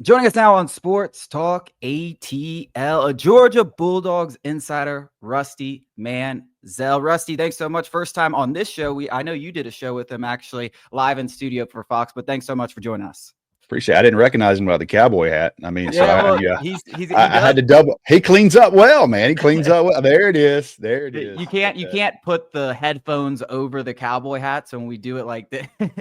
Joining us now on Sports Talk ATL, a Georgia Bulldogs insider, Rusty Mansell. Rusty, thanks so much. First time on this show. I know you did a show with him actually live in studio for Fox, but thanks so much for joining us. Appreciate it. I didn't recognize him by the cowboy hat. I mean, so Yeah, well, he I does. had to double. He cleans up well, man. He cleans up well. There it is. There it is. You can't put the headphones over the cowboy hat. So when we do it like this, we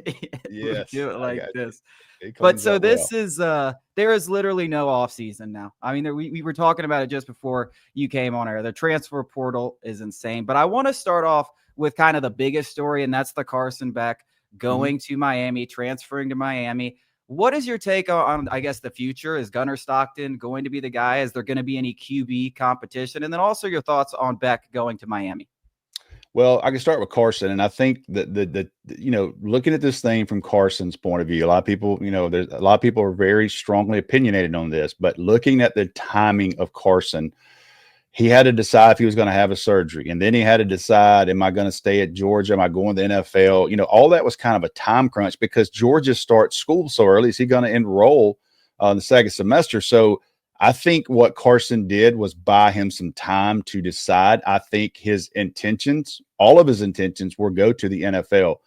Yes, do it I like got you. this. He But cleans so up well. this is there is literally no off season now. I mean, we were talking about it just before you came on air. The transfer portal is insane. But I want to start off with kind of the biggest story, and that's the Carson Beck going to Miami, transferring to Miami. What is your take on, I guess, the future? Is Gunnar Stockton going to be the guy? Is there going to be any QB competition? And then also your thoughts on Beck going to Miami. Well, I can start with Carson, and I think that looking at this thing from Carson's point of view, a lot of people, there's a lot of people are very strongly opinionated on this, but looking at the timing of Carson, he had to decide if he was going to have a surgery, and then he had to decide, am I going to stay at Georgia? Am I going to the NFL? All that was kind of a time crunch because Georgia starts school so early. Is he going to enroll in the second semester? So I think what Carson did was buy him some time to decide. I think his intentions, all of his intentions, were go to the NFL.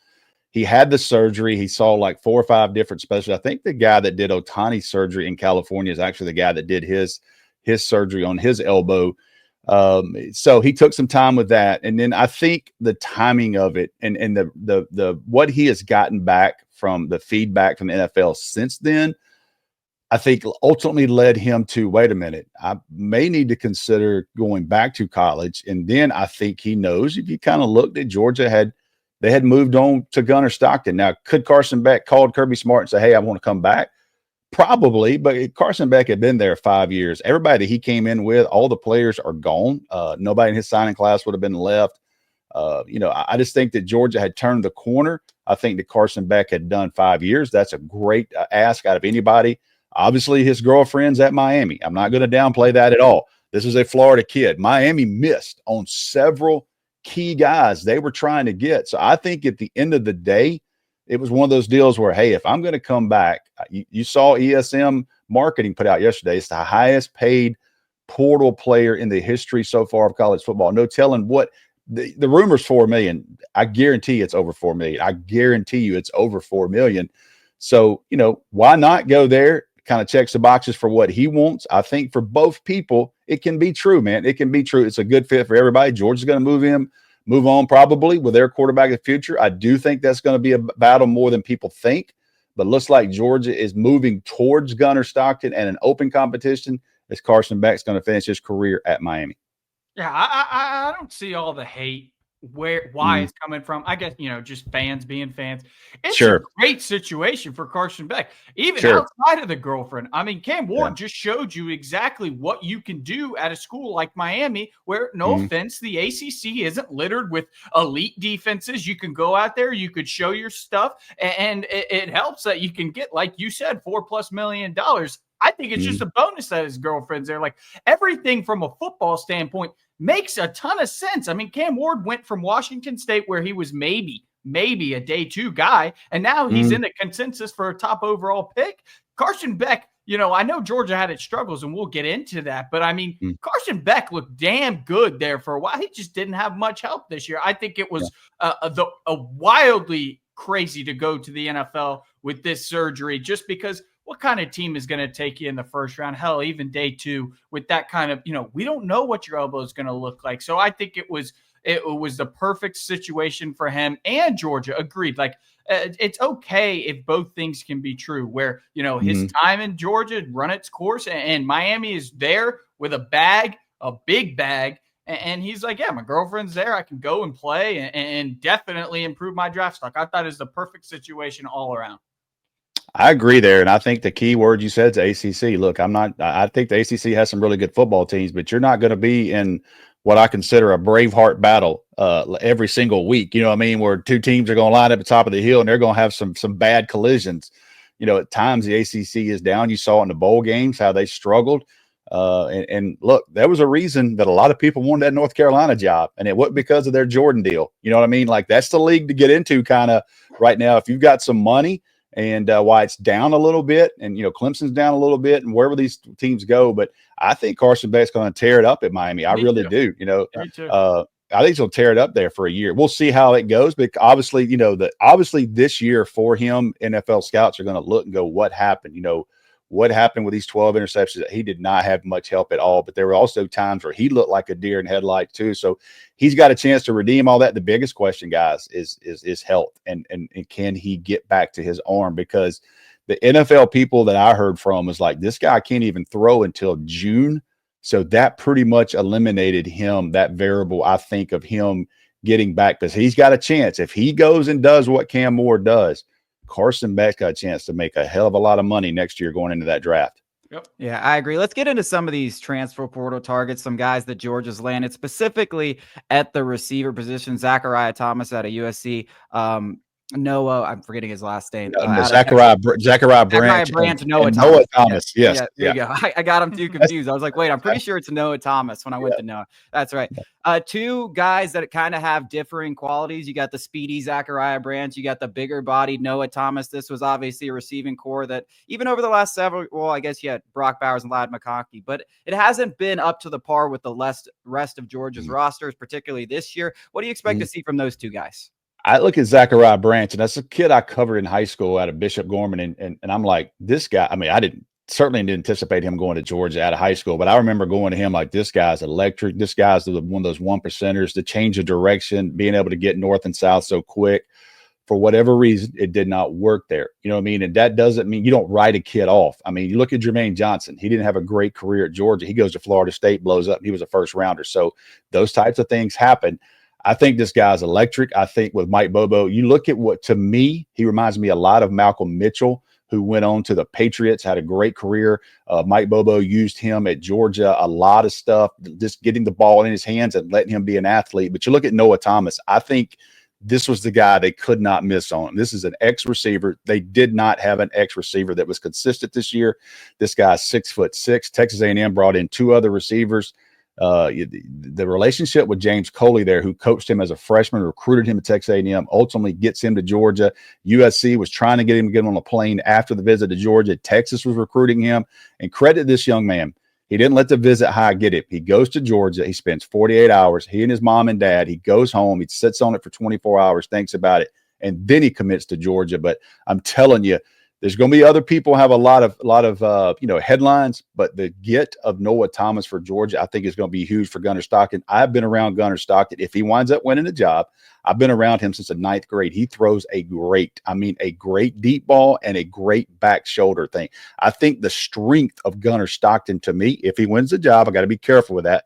He had the surgery. He saw like 4 or 5 different specialists. I think the guy that did Otani's surgery in California is actually the guy that did his surgery on his elbow. So he took some time with that. And then I think the timing of it and the what he has gotten back from the feedback from the NFL since then, I think ultimately led him to, wait a minute, I may need to consider going back to college. And then I think he knows, if you kind of looked at Georgia, they had moved on to Gunnar Stockton. Now, could Carson Beck called Kirby Smart and say, hey, I want to come back? Probably, but Carson Beck had been there 5 years. Everybody that he came in with, all the players are gone. Nobody in his signing class would have been left. I just think that Georgia had turned the corner. I think that Carson Beck had done 5 years. That's a great ask out of anybody. Obviously, his girlfriend's at Miami. I'm not going to downplay that at all. This is a Florida kid. Miami missed on several key guys they were trying to get. So I think at the end of the day, it was one of those deals where, hey, if I'm going to come back, you saw ESM marketing put out yesterday. It's the highest paid portal player in the history so far of college football. No telling what the rumor's $4 million. I guarantee it's over $4 million. I guarantee you it's over $4 million. So, why not go there? Kind of checks the boxes for what he wants. I think for both people, it can be true, man. It can be true. It's a good fit for everybody. Georgia's going to move on probably with their quarterback of the future. I do think that's going to be a battle more than people think, but looks like Georgia is moving towards Gunnar Stockton and an open competition as Carson Beck's going to finish his career at Miami. Yeah, I don't see all the hate why it's coming from. I guess, just fans being fans. It's a great situation for Carson Beck, even outside of the girlfriend. I mean, Cam Ward just showed you exactly what you can do at a school like Miami, where, no offense, the ACC isn't littered with elite defenses. You can go out there, you could show your stuff, and it helps that you can get, like you said, $4+ million. I think it's just a bonus that his girlfriend's there. Like, everything from a football standpoint makes a ton of sense. I mean, Cam Ward went from Washington State, where he was maybe a day 2 guy, and now he's in the consensus for a top overall pick. Carson Beck, I know Georgia had its struggles, and we'll get into that, but I mean, Carson Beck looked damn good there for a while. He just didn't have much help this year. I think it was a wildly crazy to go to the NFL with this surgery, just because what kind of team is going to take you in the first round? Hell, even day 2 with that kind of, we don't know what your elbow is going to look like. So I think it was the perfect situation for him and Georgia. Agreed. Like, it's okay if both things can be true, where, his time in Georgia run its course, and Miami is there with a big bag. And he's like, yeah, my girlfriend's there. I can go and play and definitely improve my draft stock. I thought it was the perfect situation all around. I agree there. And I think the key word you said is ACC. Look, I think the ACC has some really good football teams, but you're not going to be in what I consider a Braveheart battle every single week. You know what I mean? Where 2 teams are going to line up at the top of the hill and they're going to have some bad collisions. At times the ACC is down. You saw in the bowl games how they struggled. And look, there was a reason that a lot of people wanted that North Carolina job, and it wasn't because of their Jordan deal. You know what I mean? Like, that's the league to get into kind of right now. If you've got some money and why it's down a little bit, and Clemson's down a little bit, and wherever these teams go. But I think Carson Beck's going to tear it up at Miami. I really do. Me too. I think he'll tear it up there for a year. We'll see how it goes. But obviously, obviously this year for him, NFL scouts are going to look and go, what happened? What happened with these 12 interceptions? He did not have much help at all. But there were also times where he looked like a deer in headlights too. So he's got a chance to redeem all that. The biggest question, guys, is health and can he get back to his arm? Because the NFL people that I heard from was like, this guy can't even throw until June. So that pretty much eliminated him, that variable, I think, of him getting back, because he's got a chance. If he goes and does what Cam Moore does, Carson Beck's got a chance to make a hell of a lot of money next year going into that draft. Yep. Yeah, I agree. Let's get into some of these transfer portal targets, some guys that Georgia's landed, specifically at the receiver position. Zachariah Thomas out of USC. Noah, I'm forgetting his last name. Zachariah Branch. Noah Thomas. Yes. Yeah, there you go. I got him too confused. I was like, wait, I'm pretty sure it's Noah Thomas when I went to Noah. That's right. Two guys that kind of have differing qualities. You got the speedy Zachariah Branch. You got the bigger bodied Noah Thomas. This was obviously a receiving core that even over the last several, well, I guess you had Brock Bowers and Ladd McConkey, but it hasn't been up to the par with the rest of Georgia's rosters, particularly this year. What do you expect to see from those two guys? I look at Zachariah Branch, and that's a kid I covered in high school out of Bishop Gorman, and I'm like, this guy, I mean, I certainly didn't anticipate him going to Georgia out of high school, but I remember going to him like, this guy's electric. This guy's one of those 1%ers, the change of direction, being able to get north and south so quick. For whatever reason, it did not work there. You know what I mean? And that doesn't mean you don't write a kid off. I mean, you look at Jermaine Johnson. He didn't have a great career at Georgia. He goes to Florida State, blows up. He was a first rounder. So those types of things happen. I think this guy's electric. I think with Mike Bobo, you look at what, to me, he reminds me a lot of Malcolm Mitchell, who went on to the Patriots, had a great career. Mike Bobo used him at Georgia, a lot of stuff, just getting the ball in his hands and letting him be an athlete. But you look at Noah Thomas, I think this was the guy they could not miss on. This is an X-receiver. They did not have an X-receiver that was consistent this year. This guy's 6'6". Texas A&M brought in two other receivers. The relationship with James Coley there, who coached him as a freshman, recruited him to Texas A&M, ultimately gets him to Georgia. USC was trying to get him to get on a plane after the visit to Georgia. Texas was recruiting him. And credit this young man. He didn't let the visit high get him. He goes to Georgia. He spends 48 hours. He and his mom and dad. He goes home. He sits on it for 24 hours, thinks about it, and then he commits to Georgia. But I'm telling you, there's going to be other people have a lot of headlines, but the get of Noah Thomas for Georgia, I think, is going to be huge for Gunnar Stockton. I've been around Gunnar Stockton. If he winds up winning a job, I've been around him since the 9th grade. He throws a great deep ball and a great back shoulder thing. I think the strength of Gunnar Stockton, to me, if he wins the job, I got to be careful with that,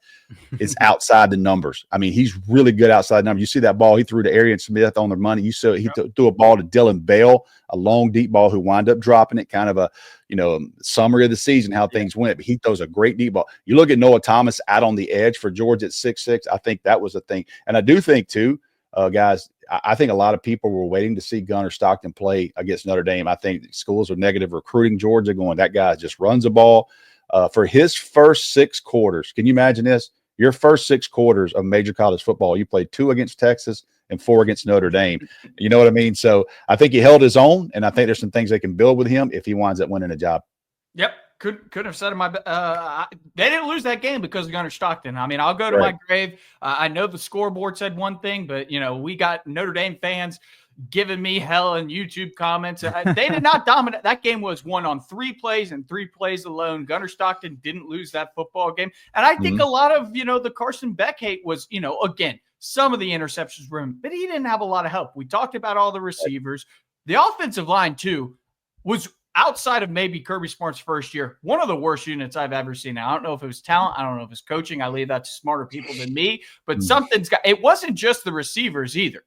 is outside the numbers. I mean, he's really good outside numbers. You see that ball he threw to Arian Smith on the money. You saw he threw a ball to Dylan Bell, a long deep ball, who wound up dropping it. Kind of a summary of the season, how things went. But he throws a great deep ball. You look at Noah Thomas out on the edge for Georgia at 6'6". I think that was a thing. And I do think too, guys, I think a lot of people were waiting to see Gunnar Stockton play against Notre Dame. I think schools are negative recruiting Georgia, going, that guy just runs the ball. For his first 6 quarters, can you imagine this? Your first 6 quarters of major college football, you played 2 against Texas and 4 against Notre Dame. You know what I mean? So I think he held his own, and I think there's some things they can build with him if he winds up winning a job. Yep. Couldn't have said it. They didn't lose that game because of Gunnar Stockton. I mean, I'll go to my grave. I know the scoreboard said one thing, but we got Notre Dame fans giving me hell in YouTube comments. They did not dominate. That game was won on 3 plays and 3 plays alone. Gunnar Stockton didn't lose that football game. And I think a lot of, the Carson Beck hate was, again, some of the interceptions were him, but he didn't have a lot of help. We talked about all the receivers. The offensive line, too, was outside of maybe Kirby Smart's first year, one of the worst units I've ever seen. Now, I don't know if it was talent. I don't know if it's coaching. I leave that to smarter people than me. But it wasn't just the receivers either.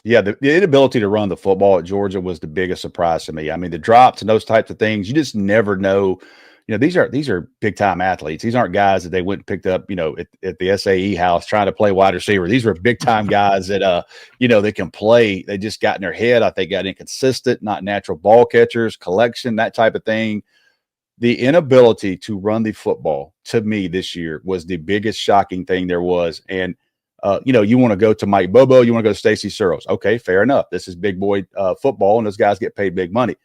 Yeah, the inability to run the football at Georgia was the biggest surprise to me. I mean, the drops and those types of things, you just never know. These are big time athletes. These aren't guys that they went and picked up, at the SAE house trying to play wide receiver. These were big time guys that, they can play. They just got in their head. I think got inconsistent, not natural ball catchers, collection, that type of thing. The inability to run the football, to me, this year was the biggest shocking thing there was. And you want to go to Mike Bobo, you want to go to Stacey Searles. Okay, fair enough. This is big boy football, and those guys get paid big money.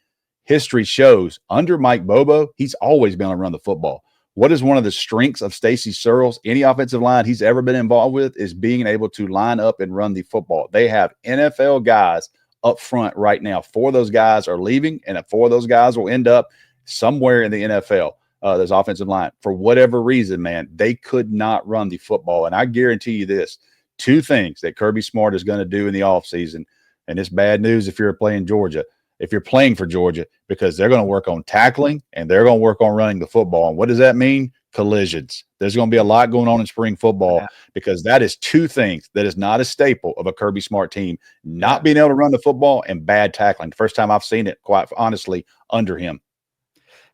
History shows under Mike Bobo, he's always been able to run the football. What is one of the strengths of Stacey Searles? Any offensive line he's ever been involved with is being able to line up and run the football. They have NFL guys up front right now. 4 of those guys are leaving, and 4 of those guys will end up somewhere in the NFL. There's offensive line. For whatever reason, man, they could not run the football. And I guarantee you this, 2 things that Kirby Smart is going to do in the offseason, and it's bad news if you're playing Georgia, if you're playing for Georgia, because they're going to work on tackling and they're going to work on running the football. And what does that mean? Collisions. There's going to be a lot going on in spring football because that is 2 things that is not a staple of a Kirby Smart team, not being able to run the football and bad tackling. The first time I've seen it, quite honestly, under him.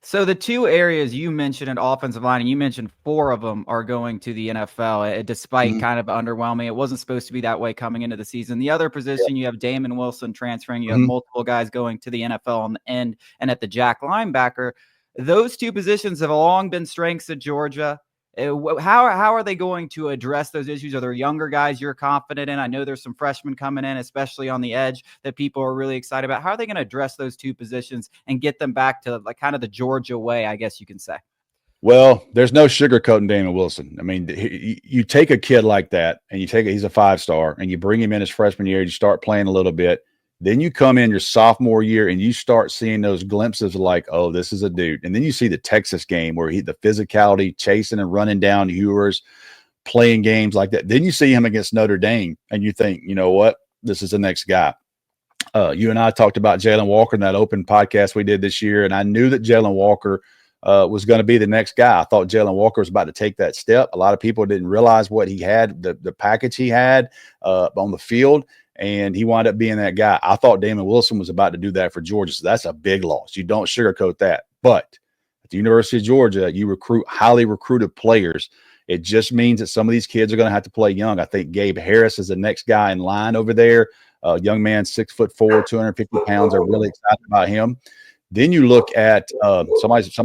So the 2 areas you mentioned in offensive line, and you mentioned 4 of them are going to the NFL, despite kind of underwhelming. It wasn't supposed to be that way coming into the season. The other position, you have Damon Wilson transferring. You have multiple guys going to the NFL on the end and at the jack linebacker. Those 2 positions have long been strengths at Georgia. How are they going to address those issues? Are there younger guys you're confident in? I know there's some freshmen coming in, especially on the edge, that people are really excited about. How are they going to address those 2 positions and get them back to like kind of the Georgia way, I guess you can say? Well, there's no sugarcoating Damon Wilson. I mean, you take a kid like that and he's a 5-star and you bring him in his freshman year, you start playing a little bit. Then you come in your sophomore year and you start seeing those glimpses of like, oh, this is a dude. And then you see the Texas game where the physicality, chasing and running down Ewers, playing games like that. Then you see him against Notre Dame and you think, you know what, this is the next guy. You and I talked about Jalen Walker in that open podcast we did this year. And I knew that Jalen Walker was going to be the next guy. I thought Jalen Walker was about to take that step. A lot of people didn't realize what he had, the package he had on the field. And he wound up being that guy. I thought Damon Wilson was about to do that for Georgia. So that's a big loss. You don't sugarcoat that. But at the University of Georgia, you recruit highly recruited players. It just means that some of these kids are going to have to play young. I think Gabe Harris is the next guy in line over there. Young man, 6'4", 250 pounds. I'm really excited about him. Then you look at somebody's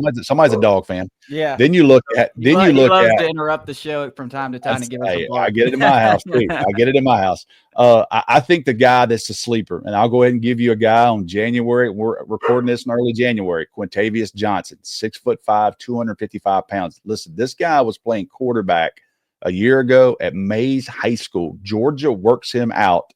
a dog fan. Yeah. Then you look at he loves to interrupt the show from time to time to give us a I get it in my house too. I get it in my house. I think the guy that's a sleeper, and I'll go ahead and give you a guy on January. We're recording this in early January. Quintavious Johnson, 6'5", 255 pounds. Listen, this guy was playing quarterback a year ago at Mays High School. Georgia works him out.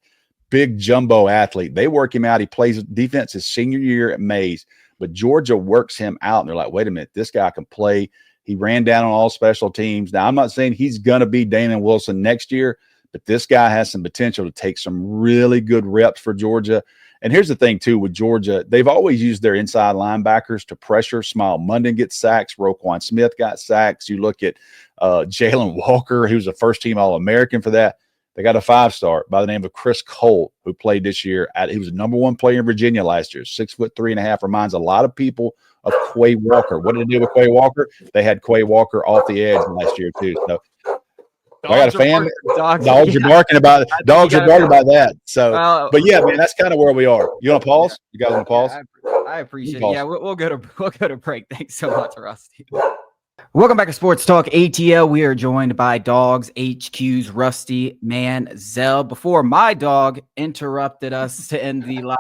Big jumbo athlete. They work him out. He plays defense his senior year at Mays, but Georgia works him out. And they're like, wait a minute, this guy can play. He ran down on all special teams. Now, I'm not saying he's going to be Damon Wilson next year, but this guy has some potential to take some really good reps for Georgia. And here's the thing, too, with Georgia, they've always used their inside linebackers to pressure. Smile Munden gets sacks. Roquan Smith got sacks. You look at Jalen Walker, who's a first-team All-American for that. They got a 5-star by the name of Chris Cole, who played this year. He was the #1 player in Virginia last year, 6'3.5", reminds a lot of people of Quay Walker. What did they do with Quay Walker? They had Quay Walker off the edge last year, too. So I got a fan. Dogs are barking about it. Dogs are barking about that. So, but yeah, man, that's kind of where we are. You want to pause? You guys want to pause? I appreciate it. Yeah, we'll go to break. Thanks so much, Rusty. Welcome back to Sports Talk ATL. We are joined by Dogs HQ's Rusty Mansell. Before my dog interrupted us to end the last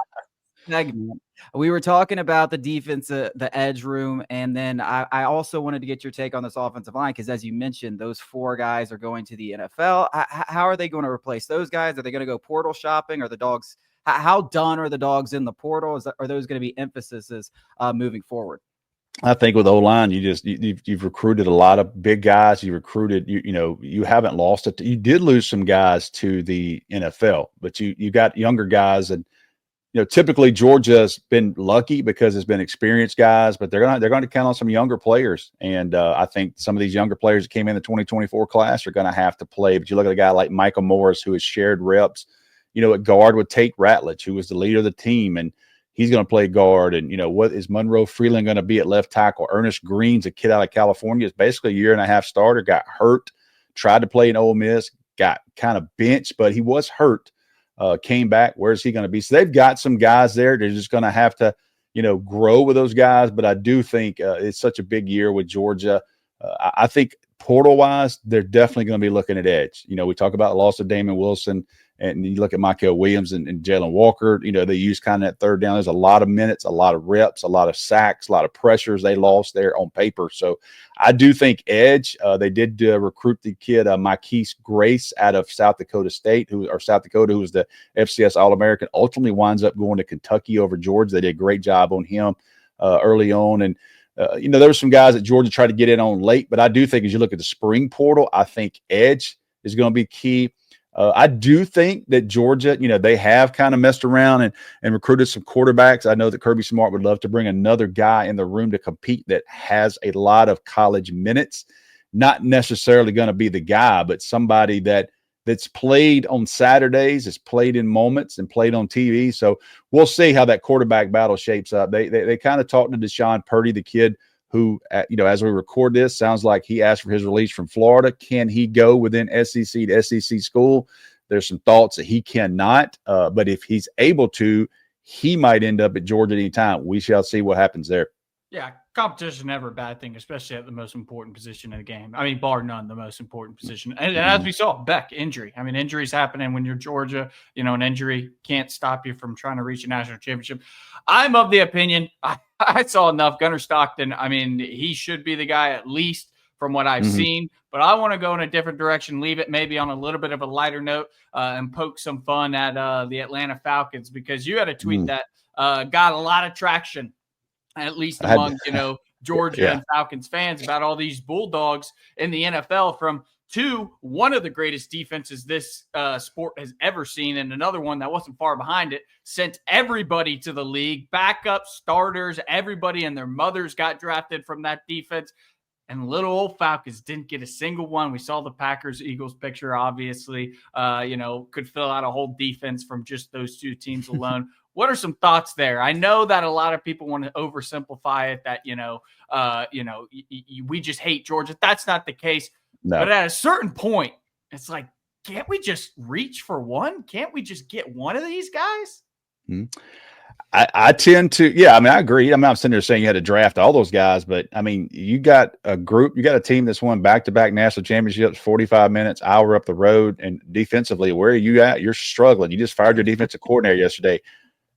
segment, we were talking about the defense, the edge room, and then I also wanted to get your take on this offensive line because, as you mentioned, those 4 guys are going to the NFL. How are they going to replace those guys? Are they going to go portal shopping? Are the Dogs how done are the Dogs in the portal? Are those going to be emphases moving forward? I think with O-line, you've recruited a lot of big guys. You recruited, you haven't lost it. You did lose some guys to the NFL, but you got younger guys, and typically Georgia's been lucky because it's been experienced guys, but they're going to count on some younger players. And I think some of these younger players that came in the 2024 class are going to have to play. But you look at a guy like Michael Morris, who has shared reps, at guard with Tate Ratledge, who was the leader of the team, and he's going to play guard. And, what is Monroe Freeland going to be at left tackle? Ernest Green's a kid out of California. It's basically a 1.5 year starter, got hurt, tried to play in Ole Miss, got kind of benched, but he was hurt, came back. Where's he going to be? So they've got some guys there. They're just going to have to, grow with those guys. But I do think it's such a big year with Georgia. I think portal wise, they're definitely going to be looking at edge. You know, we talk about the loss of Damon Wilson, and you look at Michael Williams and Jalen Walker. You know, they use kind of that third down. There's a lot of minutes, a lot of reps, a lot of sacks, a lot of pressures they lost there on paper. So I do think edge. They did recruit the kid Marquise Grace out of South Dakota State, who was the FCS All-American. Ultimately winds up going to Kentucky over Georgia. They did a great job on him early on, and you know, there were some guys that Georgia tried to get in on late, but I do think as you look at the spring portal, I think edge is going to be key. I do think that Georgia, you know, they have kind of messed around and recruited some quarterbacks. I know that Kirby Smart would love to bring another guy in the room to compete that has a lot of college minutes. Not necessarily going to be the guy, but somebody that's played on Saturdays, has played in moments, and played on TV. So we'll see how that quarterback battle shapes up. They kind of talked to Deshaun Purdy, the kid who, you know, as we record this, sounds like he asked for his release from Florida. Can he go within SEC to SEC school? There's some thoughts that he cannot, but if he's able to, he might end up at Georgia at any time. We shall see what happens there. Yeah, competition never a bad thing, especially at the most important position in the game. I mean, bar none, the most important position. And as we saw, Beck, injury. I mean, injuries happening when you're Georgia. You know, an injury can't stop you from trying to reach a national championship. I'm of the opinion, I saw enough. Gunnar Stockton, I mean, he should be the guy at least from what I've seen. But I want to go in a different direction, leave it maybe on a little bit of a lighter note and poke some fun at the Atlanta Falcons, because you had a tweet that got a lot of traction, at least among, you know, Georgia and Falcons fans, about all these Bulldogs in the NFL, from one of the greatest defenses this sport has ever seen, and another one that wasn't far behind it, sent everybody to the league, backup starters, everybody and their mothers got drafted from that defense. And little old Falcons didn't get a single one. We saw the Packers-Eagles picture, obviously, you know, could fill out a whole defense from just those two teams alone. What are some thoughts there? I know that a lot of people want to oversimplify it, that, we just hate Georgia. That's not the case. No. But at a certain point, it's like, can't we just reach for one? Can't we just get one of these guys? I tend to, I mean, I agree. I'm not sitting there saying you had to draft all those guys, but I mean, you got a team that's won back-to-back national championships, 45 minutes, hour up the road, and defensively, where are you at? You're struggling. You just fired your defensive coordinator yesterday.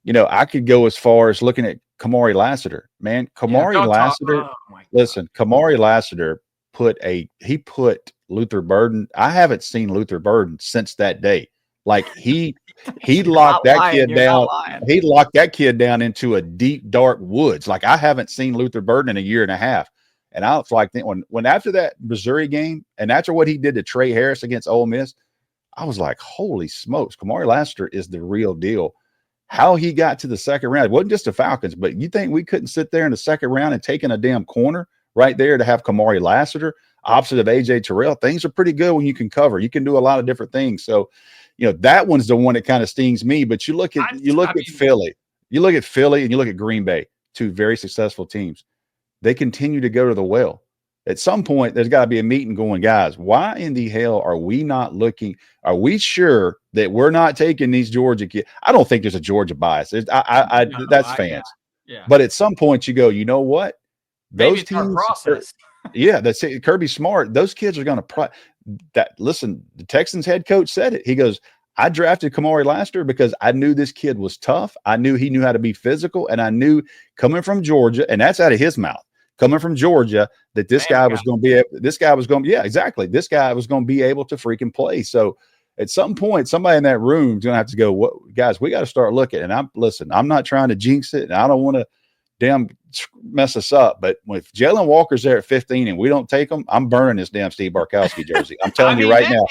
You know, I could go as far as looking at Kamari Lassiter. Man, Kamari Lassiter, Kamari Lassiter put Luther Burden. I haven't seen Luther Burden since that day. Like he locked that kid down. He locked that kid down into a deep, dark woods. Like I haven't seen Luther Burden in a year and a half. And I was like, when after that Missouri game, and after what he did to Trey Harris against Ole Miss, I was like, holy smokes, Kamari Lassiter is the real deal. How he got to the second round, it wasn't just the Falcons, but you think we couldn't sit there in the second round and take in a damn corner right there to have Kamari Lassiter opposite of AJ Terrell? Things are pretty good when you can cover. You can do a lot of different things. So, you know, that one's the one that kind of stings me. But you look at Philly, and you look at Green Bay, two very successful teams. They continue to go to the well. At some point, there's got to be a meeting going, guys, why in the hell are we not looking? Are we sure that we're not taking these Georgia kids? I don't think there's a Georgia bias. That's fans. Yeah. But at some point you go, you know what? Those teams, process. That's it. Kirby Smart, those kids are going to listen, the Texans head coach said it. He goes, I drafted Kamari Lassiter because I knew this kid was tough. I knew he knew how to be physical. And I knew coming from Georgia, and that's out of his mouth, coming from Georgia, that this guy was going to be able to freaking play. So at some point, somebody in that room is going to have to go, what guys, we got to start looking. And I'm not trying to jinx it, and I don't want to damn mess us up. But if Jalen Walker's there at 15 and we don't take him, I'm burning this damn Steve Barkowski jersey. I'm telling you right now.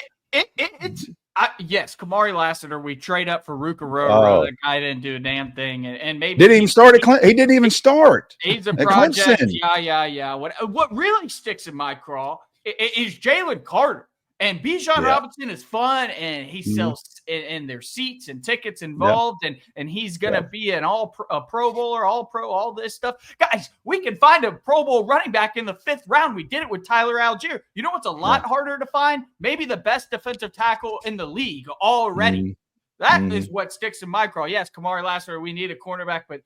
Yes, Kamari Lassiter. We trade up for Ruka Roro. The guy didn't do a damn thing, and maybe didn't even start at Clemson. He didn't even start. He's a project. Yeah. What really sticks in my craw is Jalen Carter. And Bijan Robinson is fun, and he sells and there's seats and tickets involved, and he's going to be a Pro Bowler, All-Pro, all this stuff. Guys, we can find a Pro Bowl running back in the 5th round. We did it with Tyler Algier. You know what's a lot harder to find? Maybe the best defensive tackle in the league already. That is what sticks in my craw. Yes, Kamari Lassiter, we need a cornerback, but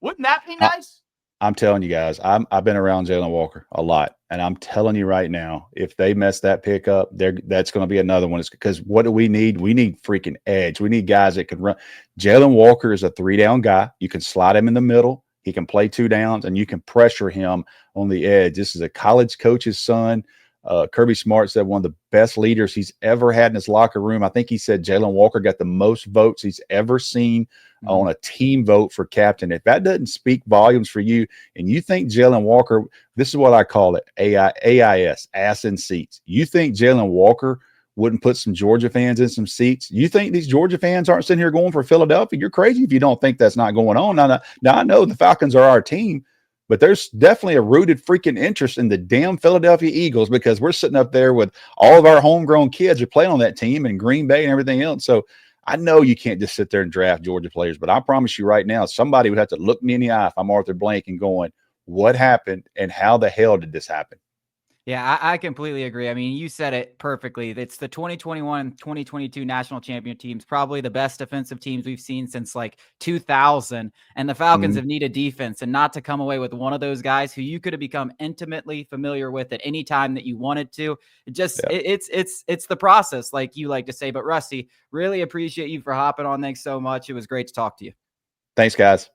wouldn't that be nice? I'm telling you guys, I've been around Jalen Walker a lot, and I'm telling you right now, if they mess that pick up, that's going to be another one. It's because what do we need? We need freaking edge. We need guys that can run. Jalen Walker is a 3-down guy. You can slide him in the middle. He can play 2 downs, and you can pressure him on the edge. This is a college coach's son. Kirby Smart said one of the best leaders he's ever had in his locker room. I think he said Jalen Walker got the most votes he's ever seen on a team vote for captain. If that doesn't speak volumes for you, and you think Jalen Walker, this is what I call it, AIS, ass in seats. You think Jalen Walker wouldn't put some Georgia fans in some seats? You think these Georgia fans aren't sitting here going for Philadelphia? You're crazy if you don't think that's not going on. Now I know the Falcons are our team, but there's definitely a rooted freaking interest in the damn Philadelphia Eagles because we're sitting up there with all of our homegrown kids who play on that team and Green Bay and everything else. So I know you can't just sit there and draft Georgia players, but I promise you right now, somebody would have to look me in the eye if I'm Arthur Blank and going, what happened and how the hell did this happen? Yeah, I completely agree. I mean, you said it perfectly. It's the 2021-2022 national champion teams, probably the best defensive teams we've seen since like 2000. And the Falcons have needed defense, and not to come away with one of those guys who you could have become intimately familiar with at any time that you wanted to. It's the process, like you like to say. But Rusty, really appreciate you for hopping on. Thanks so much. It was great to talk to you. Thanks, guys.